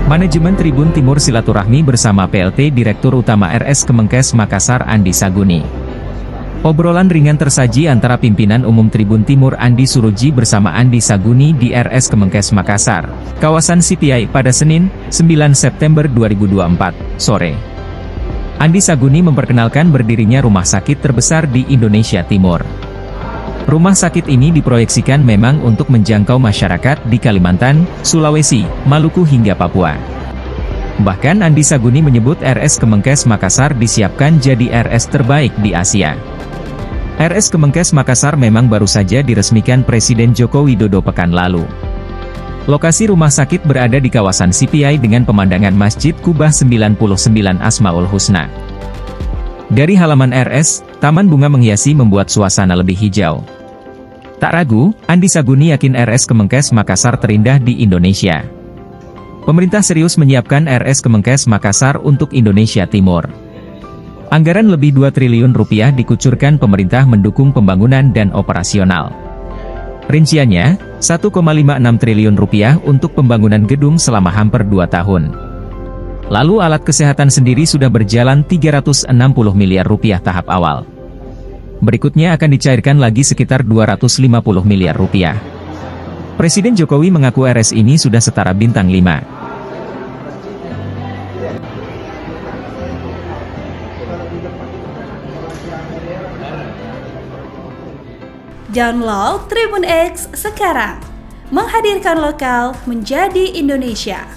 Manajemen Tribun Timur silaturahmi bersama PLT Direktur Utama RS Kemenkes Makassar Andi Saguni. Obrolan ringan tersaji antara pimpinan umum Tribun Timur Andi Suroji bersama Andi Saguni di RS Kemenkes Makassar, kawasan CPI pada Senin, 9 September 2024, sore. Andi Saguni memperkenalkan berdirinya rumah sakit terbesar di Indonesia Timur. Rumah sakit ini diproyeksikan memang untuk menjangkau masyarakat di Kalimantan, Sulawesi, Maluku hingga Papua. Bahkan Andi Saguni menyebut RS Kemenkes Makassar disiapkan jadi RS terbaik di Asia. RS Kemenkes Makassar memang baru saja diresmikan Presiden Joko Widodo pekan lalu. Lokasi rumah sakit berada di kawasan CPI dengan pemandangan Masjid Kubah 99 Asmaul Husna. Dari halaman RS, taman bunga menghiasi membuat suasana lebih hijau. Tak ragu, Andi Saguni yakin RS Kemenkes Makassar terindah di Indonesia. Pemerintah serius menyiapkan RS Kemenkes Makassar untuk Indonesia Timur. Anggaran lebih 2 triliun rupiah dikucurkan pemerintah mendukung pembangunan dan operasional. Rinciannya, 1,56 triliun rupiah untuk pembangunan gedung selama hampir 2 tahun. Lalu alat kesehatan sendiri sudah berjalan 360 miliar rupiah tahap awal. Berikutnya akan dicairkan lagi sekitar 250 miliar rupiah. Presiden Jokowi mengaku RS ini sudah setara bintang 5. Download Tribun X sekarang, menghadirkan lokal menjadi Indonesia.